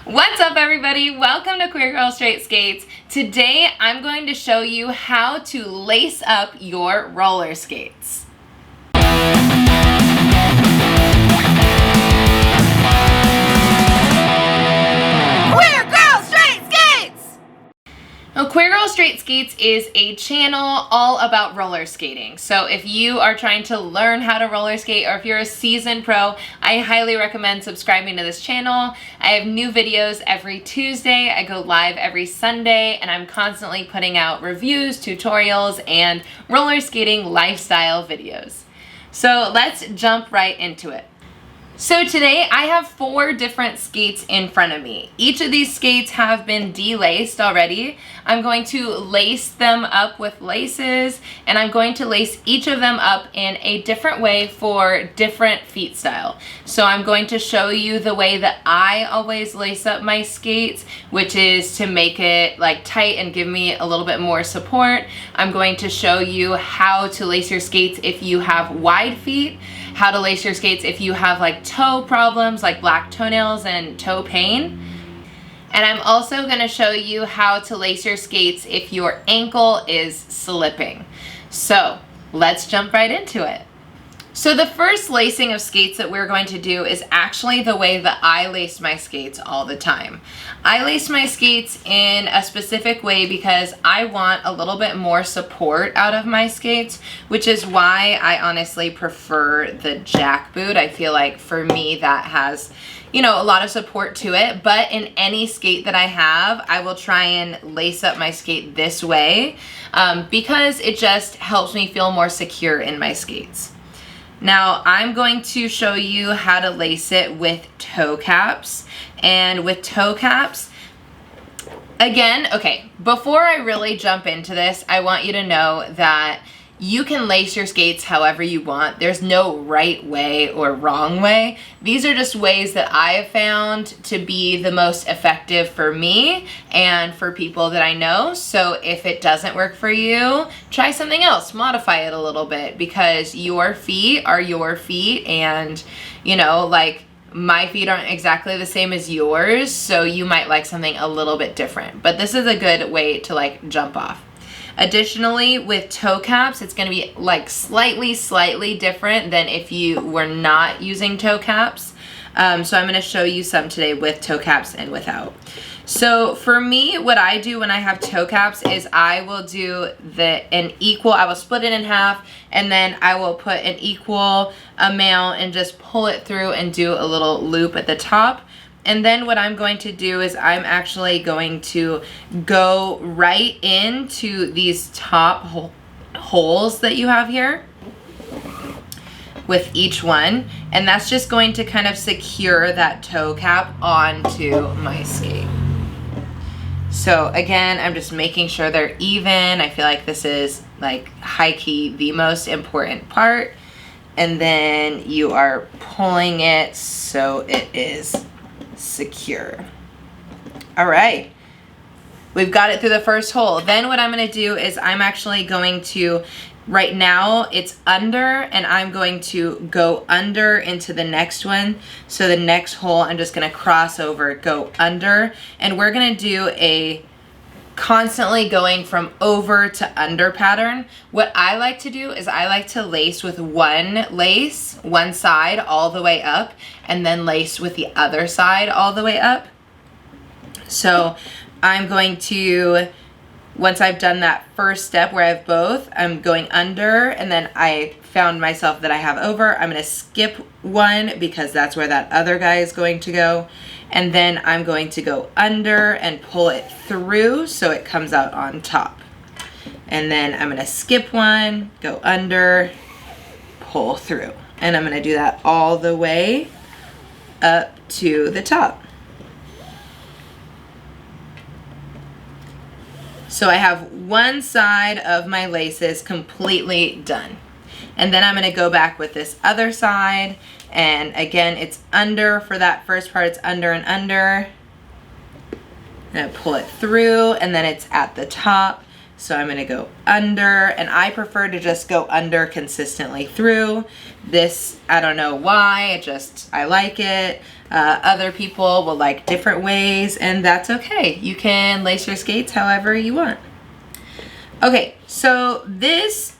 What's up everybody? Welcome to Queer Girl Straight Skates. Today I'm going to show you how to lace up your roller skates. Queer Girl Straight Skates! Now, Queer Girl Straight Skates is a channel all about roller skating. So if you are trying to learn how to roller skate or if you're a seasoned pro, I highly recommend subscribing to this channel. I have new videos every Tuesday. I go live every Sunday and I'm constantly putting out reviews, tutorials, and roller skating lifestyle videos. So let's jump right into it. So today I have 4 different skates in front of me. Each of these skates have been delaced already. I'm going to lace them up with laces, and I'm going to lace each of them up in a different way for different feet style. So I'm going to show you the way that I always lace up my skates, which is to make it like tight and give me a little bit more support. I'm going to show you how to lace your skates if you have wide feet, how to lace your skates if you have like toe problems like black toenails and toe pain. And I'm also going to show you how to lace your skates if your ankle is slipping. So let's jump right into it. So the first lacing of skates that we're going to do is actually the way that I lace my skates all the time. I lace my skates in a specific way because I want a little bit more support out of my skates, which is why I honestly prefer the jack boot. I feel like for me that has, you know, a lot of support to it, but in any skate that I have, I will try and lace up my skate this way because it just helps me feel more secure in my skates. Now I'm going to show you how to lace it with toe caps. And with toe caps, again, okay, before I really jump into this, I want you to know that you can lace your skates however you want. There's no right way or wrong way. These are just ways that I have found to be the most effective for me and for people that I know. So if it doesn't work for you, try something else, modify it a little bit, because your feet are your feet, and you know, like my feet aren't exactly the same as yours, so you might like something a little bit different. But this is a good way to like jump off. Additionally, with toe caps, it's going to be like slightly different than if you were not using toe caps. So I'm going to show you some today with toe caps and without. So for me, what I do when I have toe caps is I will do I will split it in half, and then I will put an equal amount and just pull it through and do a little loop at the top. And then what I'm going to do is I'm actually going to go right into these top holes that you have here with each one. And that's just going to kind of secure that toe cap onto my skate. So again, I'm just making sure they're even. I feel like this is like high key the most important part. And then you are pulling it so it is secure. All right, we've got it through the first hole. Then what I'm going to do is I'm actually going to, right now it's under, and I'm going to go under into the next one. So the next hole I'm just going to cross over, go under, and we're going to do a constantly going from over to under pattern. What I like to do is I like to lace with one side all the way up, and then lace with the other side all the way up. So I'm going to, once I've done that first step where I have both, I'm going under, and then I found myself that I have over. I'm going to skip one because that's where that other guy is going to go. And then I'm going to go under and pull it through so it comes out on top. And then I'm going to skip one, go under, pull through. And I'm going to do that all the way up to the top. So I have one side of my laces completely done. And then I'm going to go back with this other side, and again it's under for that first part. It's under and under. I'm going to pull it through, and then it's at the top. So I'm gonna go under, and I prefer to just go under consistently through. This, I don't know why, I like it. Other people will like different ways, and that's okay. You can lace your skates however you want. Okay, so this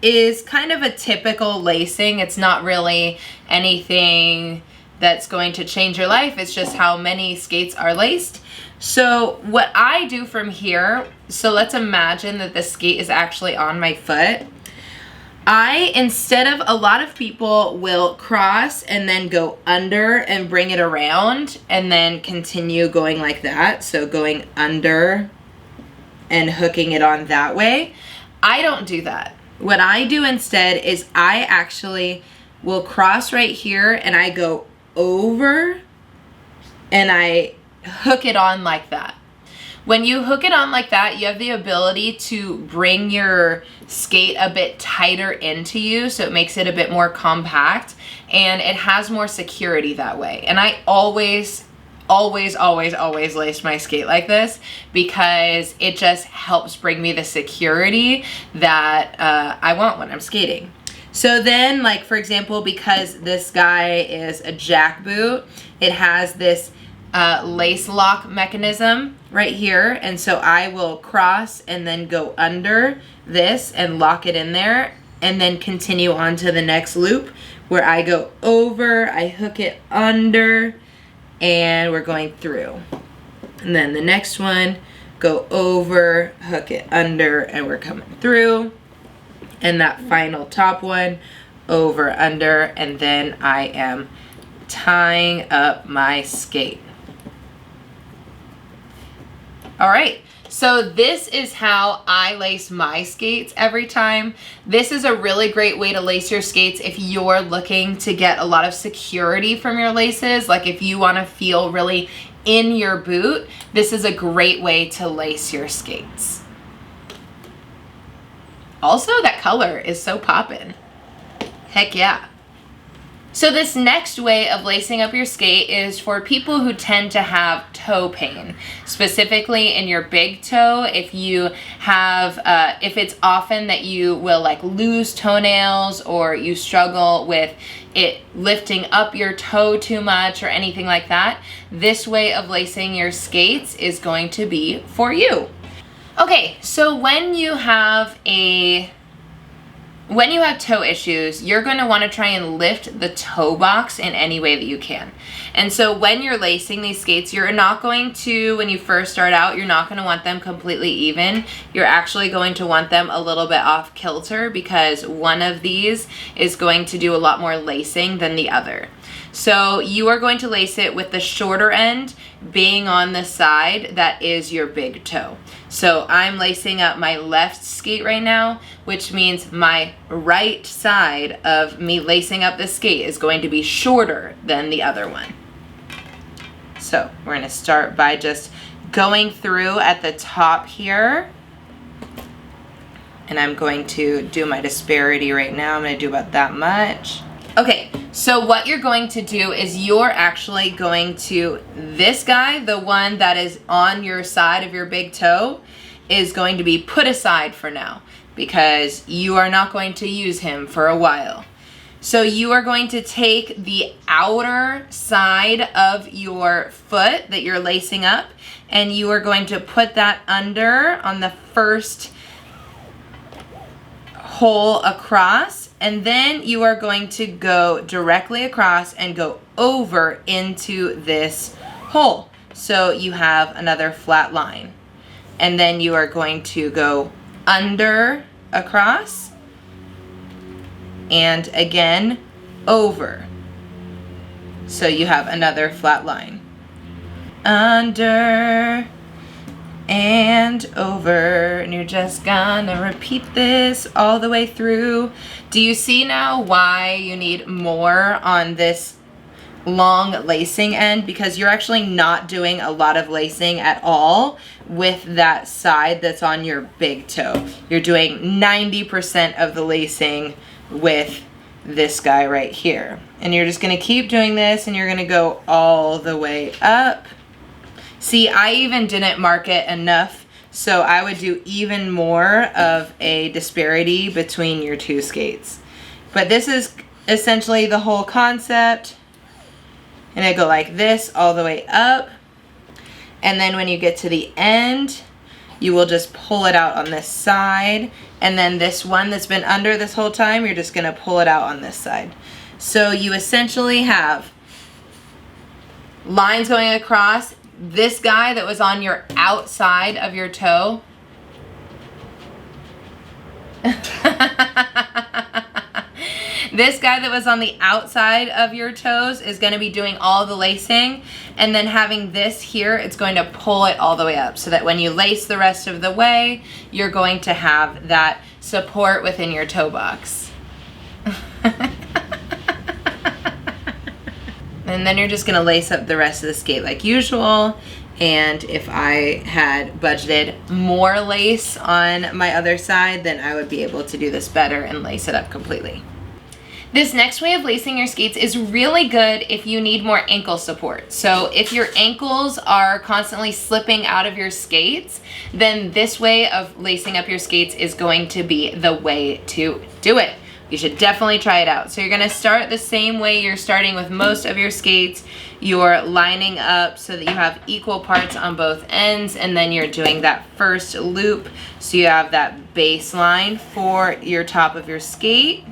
is kind of a typical lacing. It's not really anything that's going to change your life. It's just how many skates are laced. So what I do from here, so let's imagine that the skate is actually on my foot. Instead of, a lot of people will cross and then go under and bring it around and then continue going like that. So going under and hooking it on that way. I don't do that. What I do instead is I actually will cross right here and I go over and I hook it on like that. When you hook it on like that, you have the ability to bring your skate a bit tighter into you, so it makes it a bit more compact, and it has more security that way. And I always lace my skate like this because it just helps bring me the security that I want when I'm skating. So then, like for example, because this guy is a jackboot, it has this lace lock mechanism right here, and so I will cross and then go under this and lock it in there, and then continue on to the next loop where I go over, I hook it under, and we're going through. And then the next one, go over, hook it under, and we're coming through. And that final top one, over, under, and then I am tying up my skate. All right, so this is how I lace my skates every time. This is a really great way to lace your skates if you're looking to get a lot of security from your laces. Like if you want to feel really in your boot, this is a great way to lace your skates. Also, that color is so poppin'. Heck yeah. So this next way of lacing up your skate is for people who tend to have toe pain, specifically in your big toe. If you have, if it's often that you will like lose toenails, or you struggle with it lifting up your toe too much or anything like that, this way of lacing your skates is going to be for you. Okay, so when you have toe issues, you're going to want to try and lift the toe box in any way that you can. And so when you're lacing these skates, you're not going to, when you first start out, you're not going to want them completely even. You're actually going to want them a little bit off kilter, because one of these is going to do a lot more lacing than the other. So you are going to lace it with the shorter end being on the side that is your big toe. So I'm lacing up my left skate right now, which means my right side of me lacing up the skate is going to be shorter than the other one. So we're going to start by just going through at the top here. And I'm going to do my disparity right now. I'm going to do about that much. Okay, so what you're going to do is you're actually going to, this guy, the one that is on your side of your big toe, is going to be put aside for now, because you are not going to use him for a while. So you are going to take the outer side of your foot that you're lacing up, and you are going to put that under on the first hole across, and then you are going to go directly across and go over into this hole. So you have another flat line. And then you are going to go under across, and again over. So you have another flat line. Under and over, and you're just gonna repeat this all the way through. Do you see now why you need more on this long lacing end? Because you're actually not doing a lot of lacing at all with that side that's on your big toe. You're doing 90% of the lacing with this guy right here. And you're just gonna keep doing this, and you're gonna go all the way up. See, I even didn't mark it enough So I would do even more of a disparity between your two skates. But this is essentially the whole concept. And I go like this all the way up. And then when you get to the end, you will just pull it out on this side. And then this one that's been under this whole time, you're just gonna pull it out on this side. So you essentially have lines going across. This guy that was on your outside of your toe. This guy that was on the outside of your toes is going to be doing all the lacing, and then having this here, it's going to pull it all the way up so that when you lace the rest of the way, you're going to have that support within your toe box. And then you're just going to lace up the rest of the skate like usual. And if I had budgeted more lace on my other side, then I would be able to do this better and lace it up completely. This next way of lacing your skates is really good if you need more ankle support. So if your ankles are constantly slipping out of your skates, then this way of lacing up your skates is going to be the way to do it. You should definitely try it out. So you're gonna start the same way you're starting with most of your skates. You're lining up so that you have equal parts on both ends, and then you're doing that first loop so you have that baseline for your top of your skate.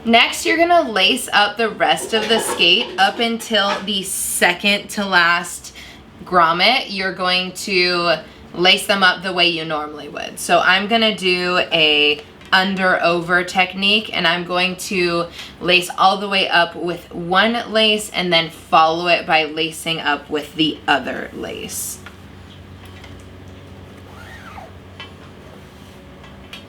Next, you're gonna lace up the rest of the skate up until the second to last grommet. You're going to lace them up the way you normally would. So I'm gonna do a under over technique, and I'm going to lace all the way up with one lace and then follow it by lacing up with the other lace.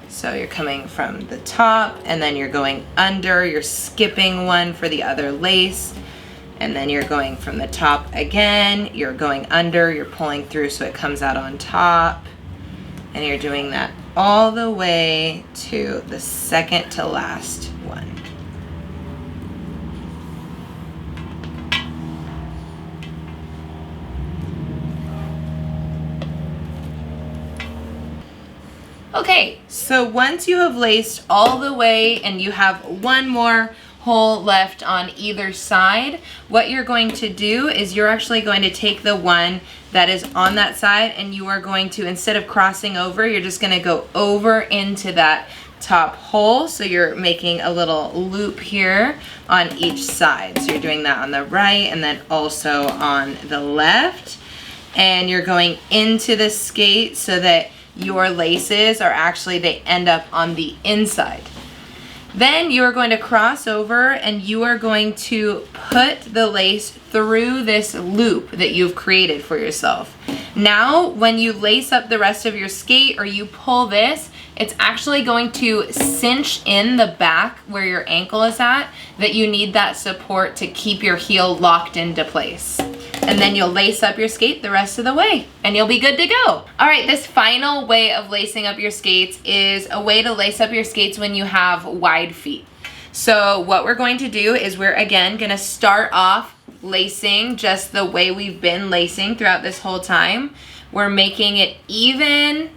So you're coming from the top and then you're going under, you're skipping one for the other lace, and then you're going from the top again, you're going under, you're pulling through so it comes out on top, and you're doing that all the way to the second to last one. Okay, so once you have laced all the way and you have one more hole left on either side, what you're going to do is you're actually going to take the one that is on that side, and you are going to, instead of crossing over, you're just gonna go over into that top hole. So you're making a little loop here on each side. So you're doing that on the right and then also on the left. And you're going into the skate so that your laces are actually, they end up on the inside. Then you are going to cross over and you are going to put the lace through this loop that you've created for yourself. Now, when you lace up the rest of your skate or you pull this, it's actually going to cinch in the back where your ankle is at, that you need that support to keep your heel locked into place. And then you'll lace up your skate the rest of the way and you'll be good to go. All right, this final way of lacing up your skates is a way to lace up your skates when you have wide feet. So what we're going to do is we're again gonna start off lacing just the way we've been lacing throughout this whole time. We're making it even,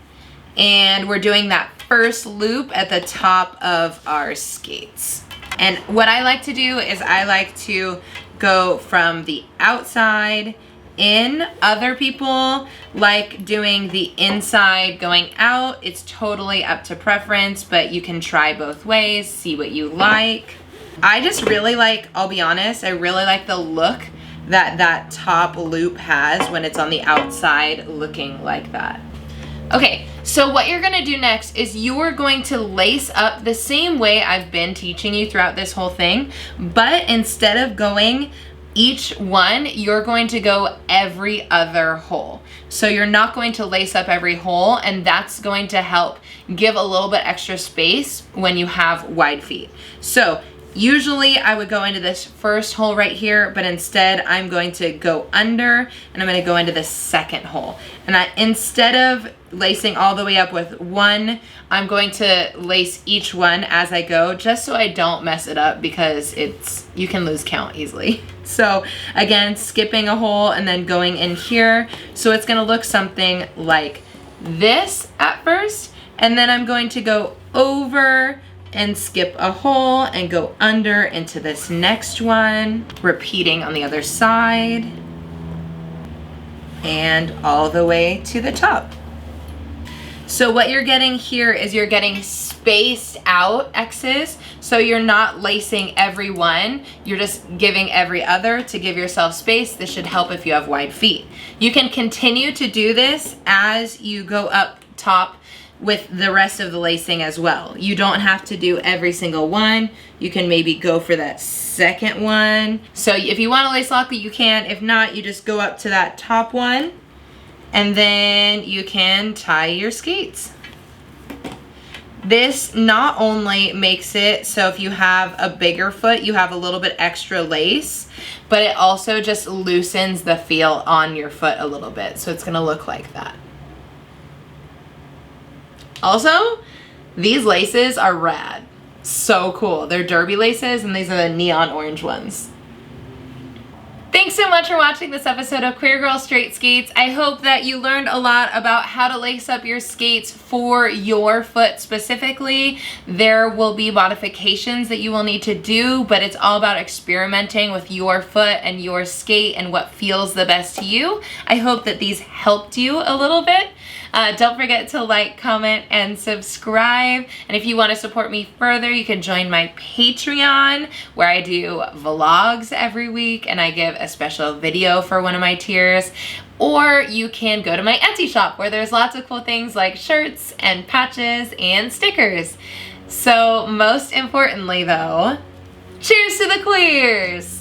and we're doing that first loop at the top of our skates. And what I like to do is I like to go from the outside in. Other people like doing the inside going out. It's totally up to preference, but you can try both ways, see what you like. I just really like, I'll be honest, I really like the look that that top loop has when it's on the outside looking like that. Okay, so what you're gonna do next is you are going to lace up the same way I've been teaching you throughout this whole thing, but instead of going each one, you're going to go every other hole. So you're not going to lace up every hole, and that's going to help give a little bit extra space when you have wide feet. So usually I would go into this first hole right here, but instead I'm going to go under and I'm going to go into the second hole. And instead of lacing all the way up with one, I'm going to lace each one as I go, just so I don't mess it up, because you can lose count easily. So again, skipping a hole and then going in here. So it's going to look something like this at first, and then I'm going to go over and skip a hole and go under into this next one, repeating on the other side, and all the way to the top. So what you're getting here is you're getting spaced out X's, so you're not lacing every one, you're just giving every other to give yourself space. This should help if you have wide feet. You can continue to do this as you go up top with the rest of the lacing as well. You don't have to do every single one. You can maybe go for that second one. So if you want to lace lock it, you can. If not, you just go up to that top one, and then you can tie your skates. This not only makes it so if you have a bigger foot, you have a little bit extra lace, but it also just loosens the feel on your foot a little bit. So it's gonna look like that. Also, these laces are rad. So cool. They're derby laces, and these are the neon orange ones. Thanks so much for watching this episode of Queer Girl Straight Skates. I hope that you learned a lot about how to lace up your skates for your foot specifically. There will be modifications that you will need to do, but it's all about experimenting with your foot and your skate and what feels the best to you. I hope that these helped you a little bit. Don't forget to like, comment, and subscribe. And if you want to support me further, you can join my Patreon, where I do vlogs every week and I give a special video for one of my tiers. Or you can go to my Etsy shop, where there's lots of cool things like shirts and patches and stickers. So most importantly though, cheers to the queers!